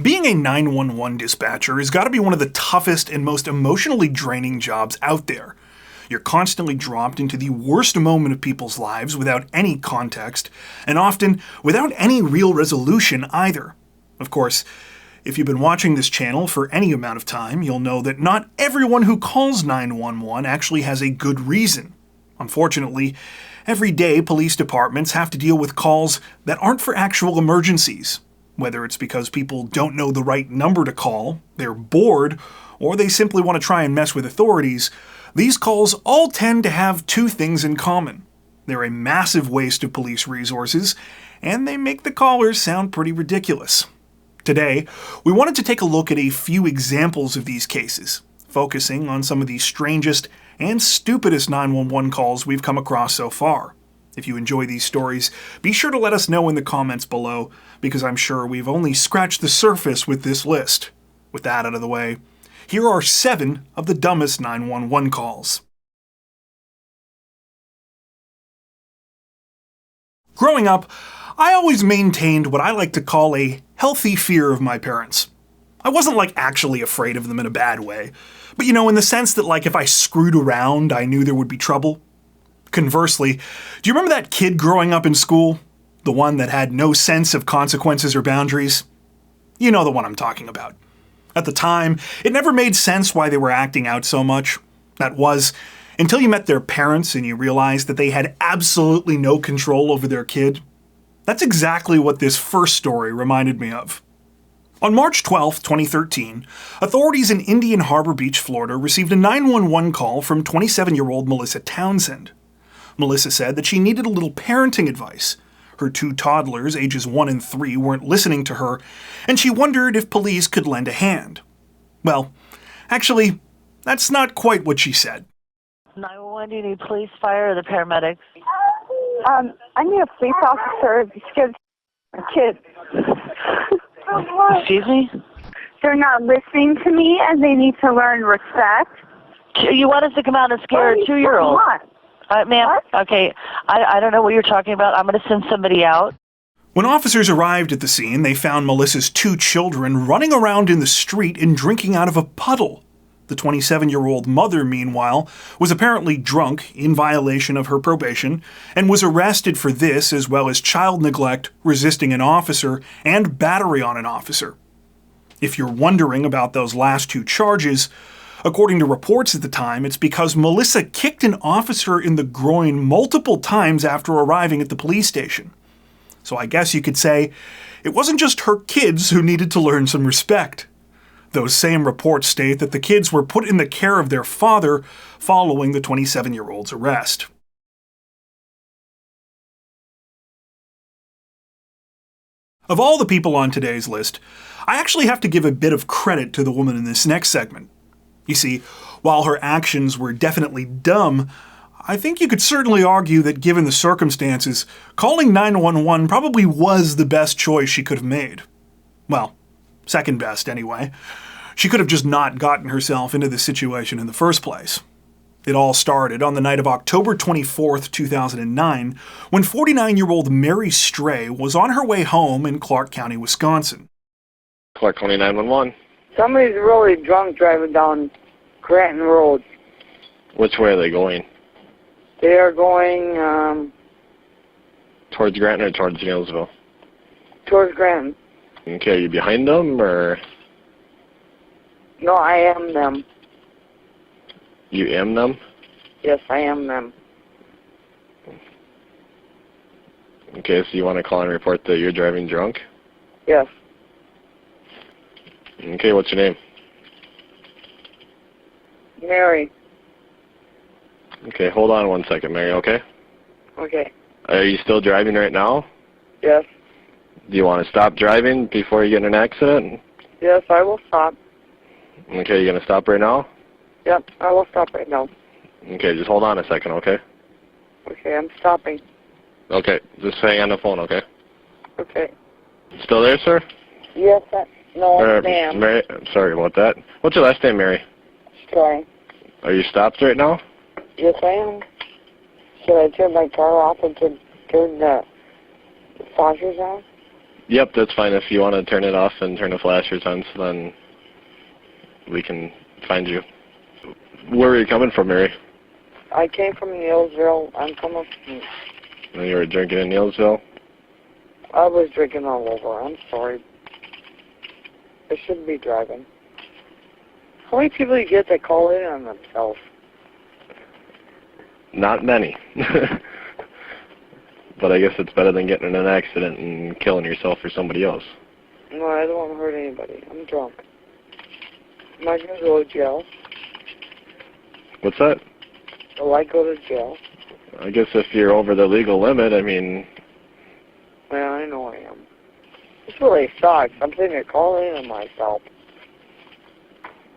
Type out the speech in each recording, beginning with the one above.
Being a 911 dispatcher has got to be one of the toughest and most emotionally draining jobs out there. You're constantly dropped into the worst moment of people's lives without any context, and often without any real resolution either. Of course, if you've been watching this channel for any amount of time, you'll know that not everyone who calls 911 actually has a good reason. Unfortunately, every day police departments have to deal with calls that aren't for actual emergencies. Whether it's because people don't know the right number to call, they're bored, or they simply want to try and mess with authorities, these calls all tend to have two things in common. They're a massive waste of police resources, and they make the callers sound pretty ridiculous. Today, we wanted to take a look at a few examples of these cases, focusing on some of the strangest and stupidest 911 calls we've come across so far. If you enjoy these stories, be sure to let us know in the comments below, because I'm sure we've only scratched the surface with this list. With that out of the way, here are 7 of the dumbest 911 calls. Growing up, I always maintained what I like to call a healthy fear of my parents. I wasn't actually afraid of them in a bad way, but in the sense that if I screwed around, I knew there would be trouble. Conversely, do you remember that kid growing up in school? The one that had no sense of consequences or boundaries? You know the one I'm talking about. At the time, it never made sense why they were acting out so much. That was, until you met their parents and you realized that they had absolutely no control over their kid. That's exactly what this first story reminded me of. On March 12, 2013, authorities in Indian Harbor Beach, Florida received a 911 call from 27-year-old Melissa Townsend. Melissa said that she needed a little parenting advice. Her 2 toddlers, ages 1 and 3, weren't listening to her, and she wondered if police could lend a hand. Well, actually, that's not quite what she said. 911, do you need police, fire, or the paramedics? I need a police officer because my kids. Excuse me? They're not listening to me and they need to learn respect. You want us to come out and scare a 2-year-old? Ma'am, What? okay, I don't know what you're talking about. I'm going to send somebody out. When officers arrived at the scene, they found Melissa's 2 children running around in the street and drinking out of a puddle. The 27-year-old mother, meanwhile, was apparently drunk, in violation of her probation, and was arrested for this as well as child neglect, resisting an officer, and battery on an officer. If you're wondering about those last 2 charges, according to reports at the time, it's because Melissa kicked an officer in the groin multiple times after arriving at the police station. So I guess you could say it wasn't just her kids who needed to learn some respect. Those same reports state that the kids were put in the care of their father following the 27-year-old's arrest. Of all the people on today's list, I actually have to give a bit of credit to the woman in this next segment. You see, while her actions were definitely dumb, I think you could certainly argue that given the circumstances, calling 911 probably was the best choice she could have made. Well, second best anyway. She could have just not gotten herself into this situation in the first place. It all started on the night of October 24th, 2009, when 49-year-old Mary Stray was on her way home in Clark County, Wisconsin. Clark County 911. Somebody's really drunk driving down Granton Road. Which way are they going? They are going, Towards Granton or towards Gainesville? towards Granton. Okay, are you behind them, or? No, I am them. You am them? Yes, I am them. Okay, so you want to call and report that you're driving drunk? Yes. Okay, what's your name? Mary. Okay, hold on 1 second, Mary, okay? Okay. Are you still driving right now? Yes. Do you want to stop driving before you get in an accident? Yes, I will stop. Okay, you going to stop right now? Yep, I will stop right now. Okay, just hold on a second, okay? Okay, I'm stopping. Okay, just hang on the phone, okay? Okay. Still there, sir? Yes, no, ma'am. Mary, I'm sorry about that. What's your last name, Mary? Sorry. Are you stopped right now? Yes, I am. Should I turn my car off and turn the flashers on? Yep, that's fine. If you want to turn it off and turn the flashers on, so then we can find you. Where are you coming from, Mary? I came from Neilsville. I'm coming from... And you were drinking in Neilsville? I was drinking all over. I'm sorry. I shouldn't be driving. How many people do you get that call in on themselves? Not many. But I guess it's better than getting in an accident and killing yourself or somebody else. No, I don't want to hurt anybody. I'm drunk. Am I going to go to jail? What's that? Will I go to jail? I guess if you're over the legal limit, I mean... Yeah, I know I am. This really sucks. I'm sitting here calling in on myself.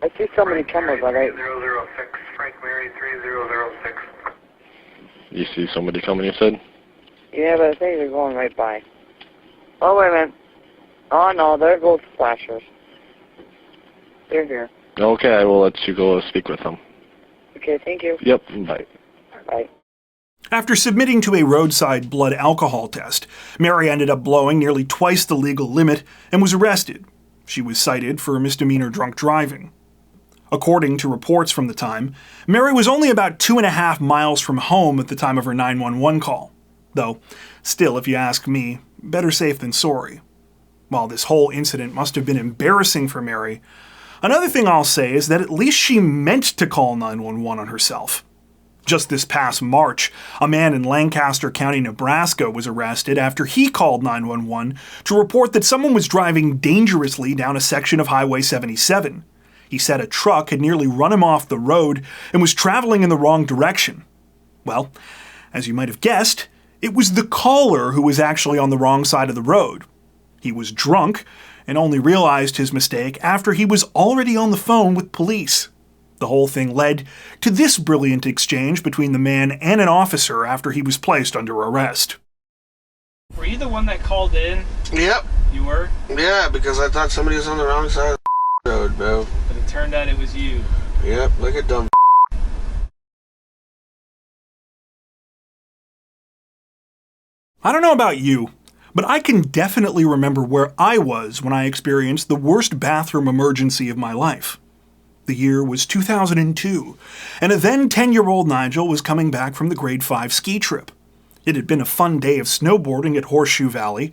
I see somebody coming, but I... 3006, Frank Mary 3006. You see somebody coming, you said? Yeah, but I think they're going right by. Oh, wait a minute. Oh, no, there goes the flashers. They're here. Okay, I will let you go speak with them. Okay, thank you. Yep, bye. Bye. After submitting to a roadside blood alcohol test, Mary ended up blowing nearly twice the legal limit and was arrested. She was cited for misdemeanor drunk driving. According to reports from the time, Mary was only about 2.5 miles from home at the time of her 911 call. Though, still, if you ask me, better safe than sorry. While this whole incident must have been embarrassing for Mary, another thing I'll say is that at least she meant to call 911 on herself. Just this past March, a man in Lancaster County, Nebraska was arrested after he called 911 to report that someone was driving dangerously down a section of Highway 77. He said a truck had nearly run him off the road and was traveling in the wrong direction. Well, as you might have guessed, it was the caller who was actually on the wrong side of the road. He was drunk and only realized his mistake after he was already on the phone with police. The whole thing led to this brilliant exchange between the man and an officer after he was placed under arrest. Were you the one that called in? Yep. You were? Yeah, because I thought somebody was on the wrong side of the road, bro. But it turned out it was you. Yep, look at dumb. I don't know about you, but I can definitely remember where I was when I experienced the worst bathroom emergency of my life. The year was 2002, and a then 10-year-old Nigel was coming back from the grade 5 ski trip. It had been a fun day of snowboarding at Horseshoe Valley,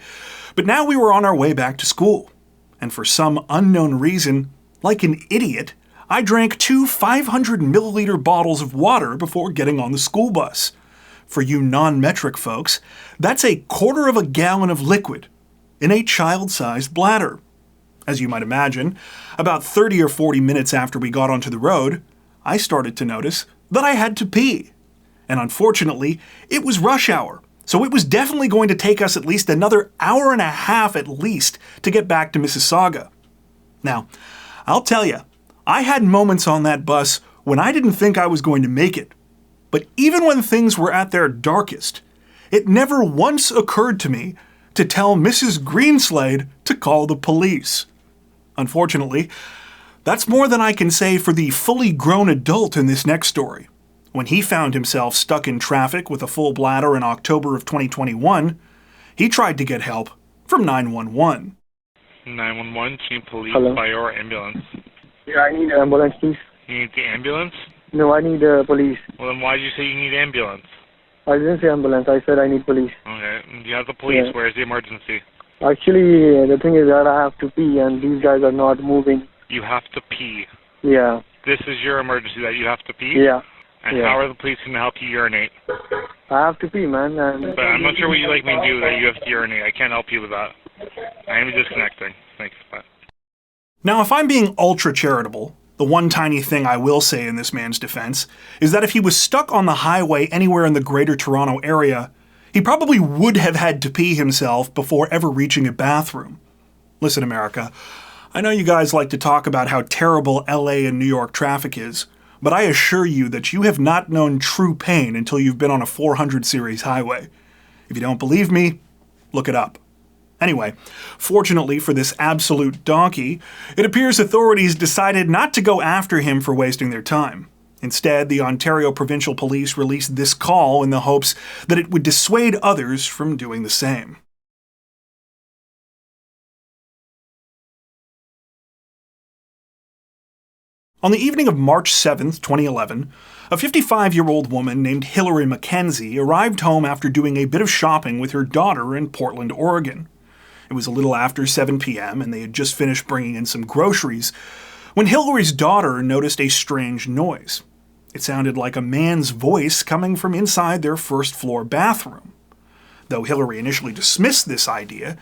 but now we were on our way back to school. And for some unknown reason, like an idiot, I drank 2 500-milliliter bottles of water before getting on the school bus. For you non-metric folks, that's 1/4 gallon of liquid in a child-sized bladder. As you might imagine, about 30 or 40 minutes after we got onto the road, I started to notice that I had to pee. And unfortunately, it was rush hour, so it was definitely going to take us at least another hour and a half at least to get back to Mississauga. Now, I'll tell you, I had moments on that bus when I didn't think I was going to make it. But even when things were at their darkest, it never once occurred to me to tell Mrs. Greenslade to call the police. Unfortunately, that's more than I can say for the fully grown adult in this next story. When he found himself stuck in traffic with a full bladder in October of 2021, he tried to get help from 911. 911, team police, Hello. fire, or ambulance. Yeah, I need ambulance, please. You need the ambulance? No, I need police. Well, then why did you say you need ambulance? I didn't say ambulance. I said I need police. Okay, you have the police. Yeah. Where's the emergency? Actually, the thing is that I have to pee and these guys are not moving. You have to pee. Yeah. This is your emergency that you have to pee? Yeah. And yeah. how are the police going to help you urinate? I have to pee, man. And But I'm not sure what you'd like me to do that you have to urinate. I can't help you with that. I am disconnecting. Thanks, bye. Now, if I'm being ultra charitable, the one tiny thing I will say in this man's defense is that if he was stuck on the highway anywhere in the Greater Toronto area, he probably would have had to pee himself before ever reaching a bathroom. Listen, America, I know you guys like to talk about how terrible LA and New York traffic is, but I assure you that you have not known true pain until you've been on a 400 series highway. If you don't believe me, look it up. Anyway, fortunately for this absolute donkey, it appears authorities decided not to go after him for wasting their time. Instead, the Ontario Provincial Police released this call in the hopes that it would dissuade others from doing the same. On the evening of March 7th, 2011, a 55-year-old woman named Hillary Mackenzie arrived home after doing a bit of shopping with her daughter in Portland, Oregon. It was a little after 7 p.m., and they had just finished bringing in some groceries when Hillary's daughter noticed a strange noise. It sounded like a man's voice coming from inside their first-floor bathroom. Though Hillary initially dismissed this idea,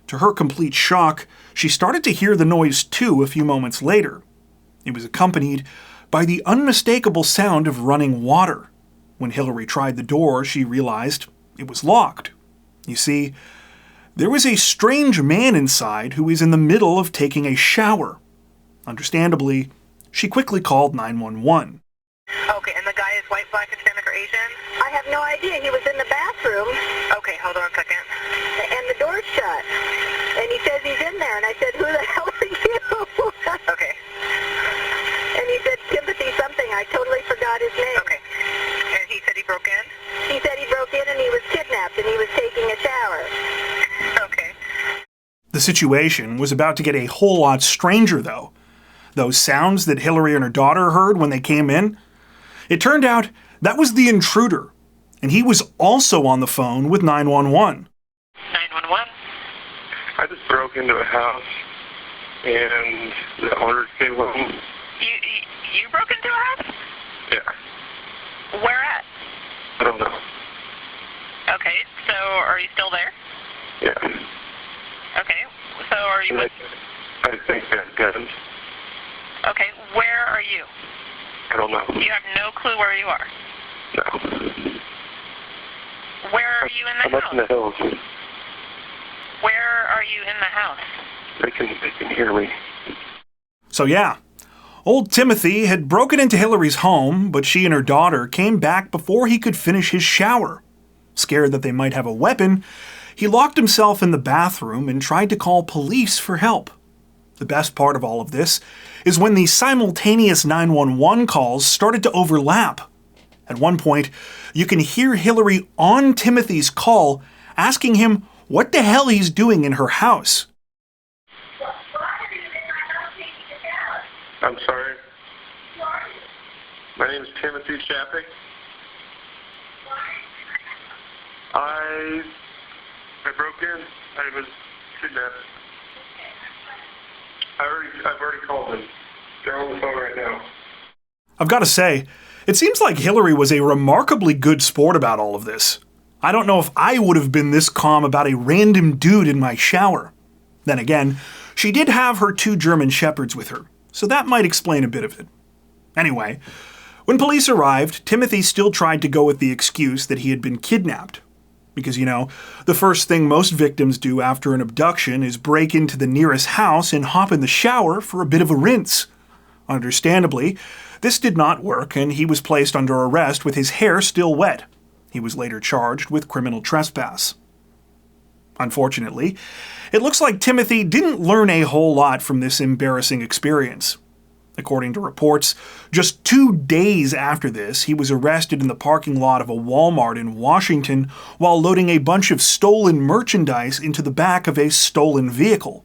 to her complete shock, she started to hear the noise too a few moments later. It was accompanied by the unmistakable sound of running water. When Hillary tried the door, she realized it was locked. You see, there was a strange man inside who was in the middle of taking a shower. Understandably, she quickly called 911. Okay, and the guy is white, black, Hispanic, or Asian? I have no idea. He was in the bathroom. Okay, hold on a second. And the door's shut. And he says he's in there. And I said, who the hell are you? Okay. And he said, Timothy something. I totally forgot his name. Okay. And he said he broke in? He said he broke in and he was kidnapped and he was taking a shower. Okay. The situation was about to get a whole lot stranger, though. Those sounds that Hillary and her daughter heard when they came in, it turned out that was the intruder, and he was also on the phone with 911. 911? I just broke into a house, and the owners came home. You broke into a house? Yeah. Where at? I don't know. Okay, so are you still there? Yeah. Okay, so are you with... I think they have guns. Okay, where are you? I don't know. You have no clue where you are? No. Where are you in the I'm house? up in the hills. Where are you in the house? They can hear me. So yeah, old Timothy had broken into Hillary's home, but she and her daughter came back before he could finish his shower. Scared that they might have a weapon, he locked himself in the bathroom and tried to call police for help. The best part of all of this is when the simultaneous 911 calls started to overlap. At one point, you can hear Hillary on Timothy's call asking him what the hell he's doing in her house. I'm sorry. My name is Timothy Chappick. I broke in. I was kidnapped. I've already called them. They're on the phone right now. I've got to say, it seems like Hillary was a remarkably good sport about all of this. I don't know if I would have been this calm about a random dude in my shower. Then again, she did have her 2 German shepherds with her, so that might explain a bit of it. Anyway, when police arrived, Timothy still tried to go with the excuse that he had been kidnapped. Because, you know, the first thing most victims do after an abduction is break into the nearest house and hop in the shower for a bit of a rinse. Understandably, this did not work, and he was placed under arrest with his hair still wet. He was later charged with criminal trespass. Unfortunately, it looks like Timothy didn't learn a whole lot from this embarrassing experience. According to reports, just 2 days after this, he was arrested in the parking lot of a Walmart in Washington while loading a bunch of stolen merchandise into the back of a stolen vehicle.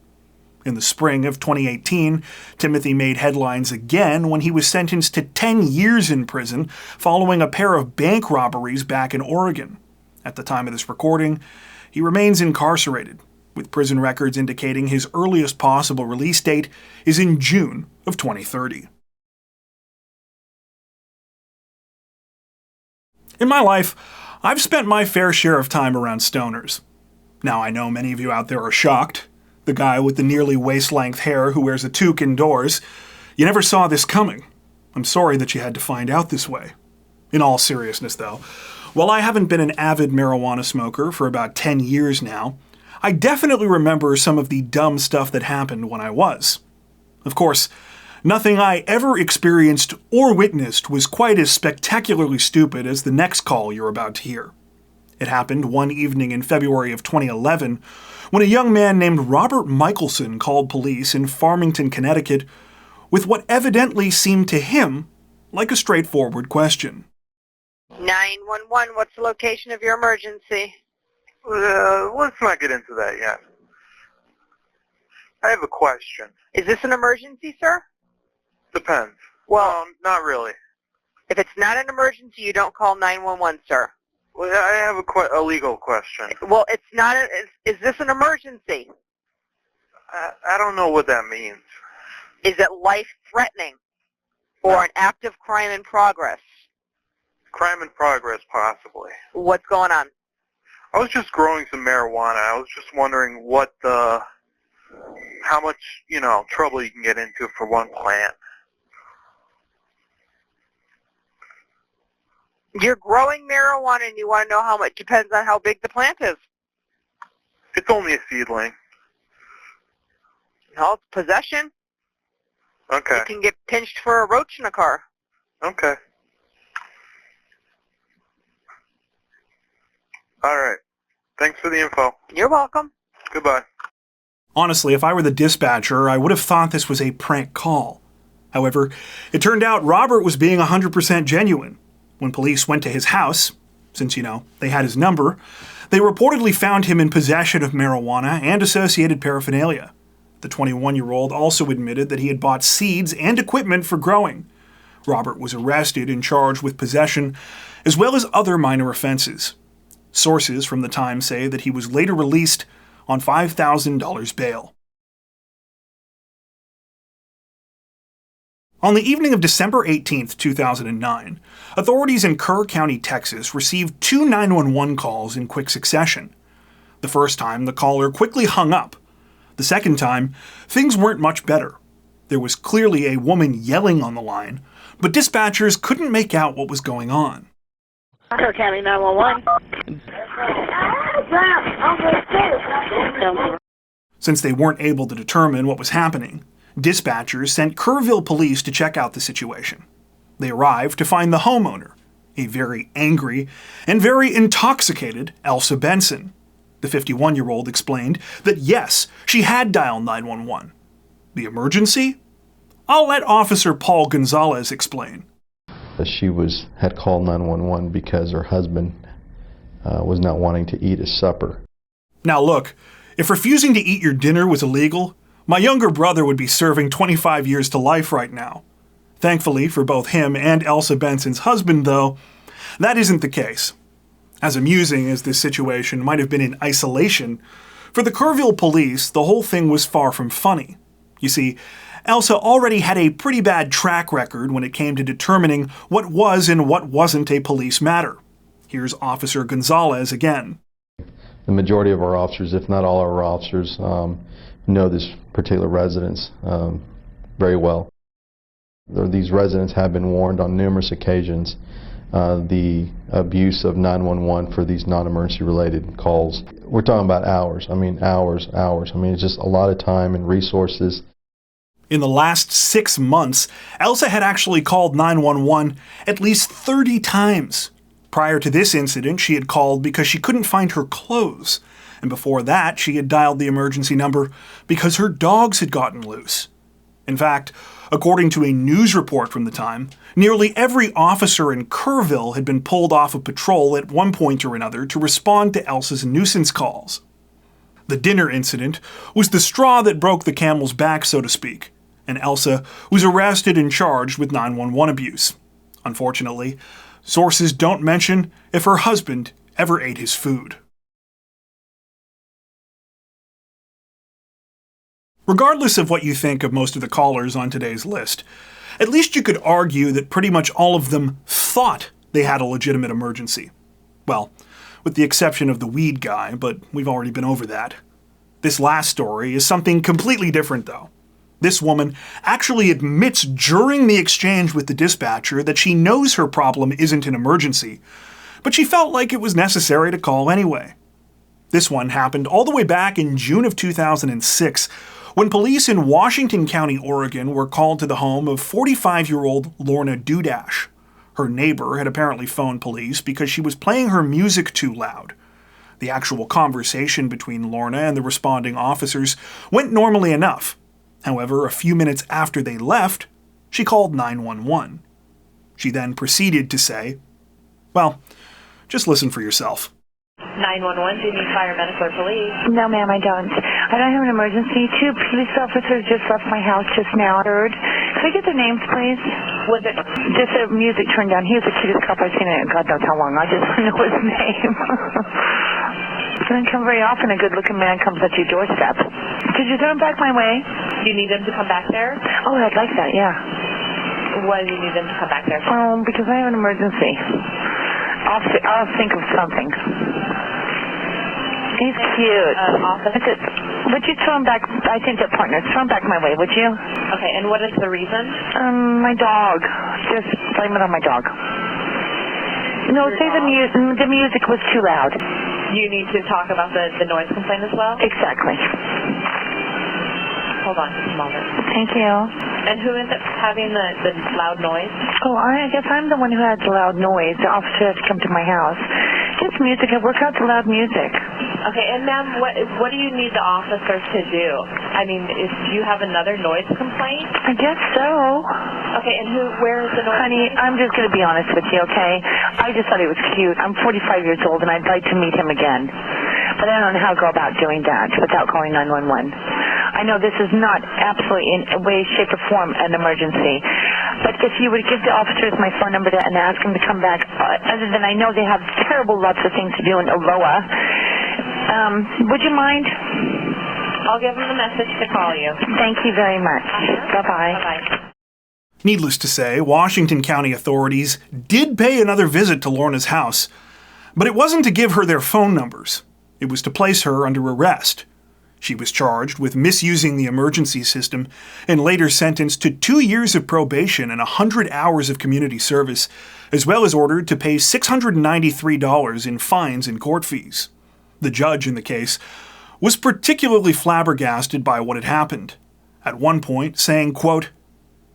In the spring of 2018, Timothy made headlines again when he was sentenced to 10 years in prison following a pair of bank robberies back in Oregon. At the time of this recording, he remains incarcerated, with prison records indicating his earliest possible release date is in June of 2030. In my life, I've spent my fair share of time around stoners. Now I know many of you out there are shocked. The guy with the nearly waist-length hair who wears a toque indoors. You never saw this coming. I'm sorry that you had to find out this way. In all seriousness, though, while I haven't been an avid marijuana smoker for about 10 years now, I definitely remember some of the dumb stuff that happened when I was. Of course, nothing I ever experienced or witnessed was quite as spectacularly stupid as the next call you're about to hear. It happened one evening in February of 2011 when a young man named Robert Michelson called police in Farmington, Connecticut, with what evidently seemed to him like a straightforward question. 911, what's the location of your emergency? Let's not get into that yet. I have a question. Is this an emergency, sir? Depends. Well, not really. If it's not an emergency, you don't call 911, sir. Well, I have a legal question. Well, it's not. Is this an emergency? I don't know what that means. Is it life-threatening or an active crime in progress? Crime in progress, possibly. What's going on? I was just growing some marijuana. I was just wondering how much, trouble you can get into for one plant. You're growing marijuana and you want to know how much. Depends on how big the plant is. It's only a seedling. No, it's possession. Okay. You can get pinched for a roach in a car. Okay. All right. Thanks for the info. You're welcome. Goodbye. Honestly, if I were the dispatcher, I would have thought this was a prank call. However, it turned out Robert was being 100% genuine. When police went to his house, since, they had his number, they reportedly found him in possession of marijuana and associated paraphernalia. The 21-year-old also admitted that he had bought seeds and equipment for growing. Robert was arrested and charged with possession, as well as other minor offenses. Sources from the Times say that he was later released on $5,000 bail. On the evening of December 18, 2009, authorities in Kerr County, Texas, received 2 911 calls in quick succession. The first time, the caller quickly hung up. The second time, things weren't much better. There was clearly a woman yelling on the line, but dispatchers couldn't make out what was going on. Kerr County 911. Since they weren't able to determine what was happening, dispatchers sent Kerrville police to check out the situation. They arrived to find the homeowner, a very angry and very intoxicated Elsa Benson. The 51-year-old explained that yes, she had dialed 911. The emergency? I'll let Officer Paul Gonzalez explain. She had called 911 because her husband was not wanting to eat his supper. Now look, if refusing to eat your dinner was illegal, my younger brother would be serving 25 years to life right now. Thankfully for both him and Elsa Benson's husband, though, that isn't the case. As amusing as this situation might have been in isolation, for the Kerrville police, the whole thing was far from funny. You see, Elsa already had a pretty bad track record when it came to determining what was and what wasn't a police matter. Here's Officer Gonzalez again. The majority of our officers, if not all our officers, know this particular residence very well. These residents have been warned on numerous occasions the abuse of 911 for these non-emergency related calls. We're talking about hours. Hours. It's just a lot of time and resources. In the last 6 months, Elsa had actually called 911 at least 30 times. Prior to this incident, she had called because she couldn't find her clothes. And before that, she had dialed the emergency number because her dogs had gotten loose. In fact, according to a news report from the time, nearly every officer in Kerrville had been pulled off of patrol at one point or another to respond to Elsa's nuisance calls. The dinner incident was the straw that broke the camel's back, so to speak, and Elsa was arrested and charged with 911 abuse. Unfortunately, sources don't mention if her husband ever ate his food. Regardless of what you think of most of the callers on today's list, at least you could argue that pretty much all of them thought they had a legitimate emergency. Well, with the exception of the weed guy, but we've already been over that. This last story is something completely different, though. This woman actually admits during the exchange with the dispatcher that she knows her problem isn't an emergency, but she felt like it was necessary to call anyway. This one happened all the way back in June of 2006, when police in Washington County, Oregon were called to the home of 45-year-old Lorna Dudash. Her neighbor had apparently phoned police because she was playing her music too loud. The actual conversation between Lorna and the responding officers went normally enough. However, a few minutes after they left, she called 911. She then proceeded to say, well, just listen for yourself. 911, do you need paramedics or police? No, ma'am, I don't. I don't have an emergency. 2 police officers just left my house just now. Could I get their names, please? Was it? Just the music turned down. He was the cutest cop I've seen in God knows how long. I just want to know his name. Doesn't come very often. A good-looking man comes at your doorstep. Could you throw him back my way? Do you need him to come back there? Oh, I'd like that, yeah. Why do you need him to come back there? Because I have an emergency. I'll think of something. He's cute. Would you throw him back? I think they're partners. Throw him back my way, would you? Okay, and what is the reason? My dog. Just blame it on my dog. No, say the music was too loud. You need to talk about the noise complaint as well? Exactly. Hold on just a moment. Thank you. And who is it having the loud noise? Oh, I guess I'm the one who has the loud noise. The officer has to come to my house. Just music. I work out the loud music. Okay, and ma'am, what do you need the officers to do? I mean, do you have another noise complaint? I guess so. Okay, and where is the noise Honey, complaint? I'm just going to be honest with you, okay? I just thought he was cute. I'm 45 years old, and I'd like to meet him again. But I don't know how to go about doing that without calling 911. I know this is not absolutely in a way, shape, or form an emergency. But if you would give the officers my phone number and ask them to come back, other than I know they have terrible lots of things to do in Aloha, would you mind? I'll give them the message to call you. Thank you very much. Bye-bye. Bye-bye. Needless to say, Washington County authorities did pay another visit to Lorna's house, but it wasn't to give her their phone numbers. It was to place her under arrest. She was charged with misusing the emergency system and later sentenced to 2 years of probation and 100 hours of community service, as well as ordered to pay $693 in fines and court fees. The judge in the case was particularly flabbergasted by what had happened, at one point saying, quote,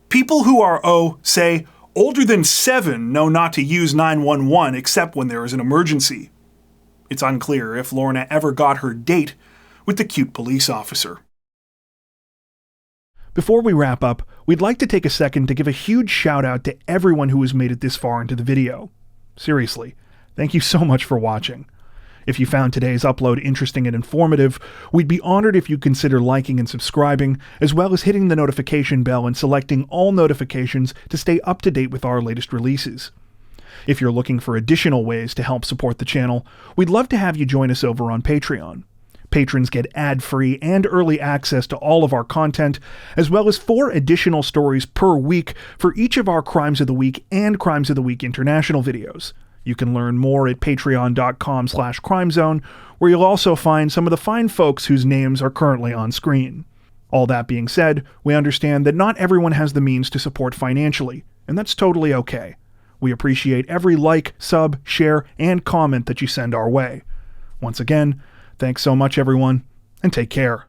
"People who are, say, older than 7 know not to use 911 except when there is an emergency." It's unclear if Lorna ever got her date with the cute police officer. Before we wrap up, we'd like to take a second to give a huge shout out to everyone who has made it this far into the video. Seriously, thank you so much for watching. If you found today's upload interesting and informative, we'd be honored if you consider liking and subscribing, as well as hitting the notification bell and selecting all notifications to stay up to date with our latest releases. If you're looking for additional ways to help support the channel, we'd love to have you join us over on Patreon. Patrons get ad-free and early access to all of our content, as well as 4 additional stories per week for each of our Crimes of the Week and Crimes of the Week International videos. You can learn more at patreon.com/crimezone, where you'll also find some of the fine folks whose names are currently on screen. All that being said, we understand that not everyone has the means to support financially, and that's totally okay. We appreciate every like, sub, share, and comment that you send our way. Once again, thanks so much everyone, and take care.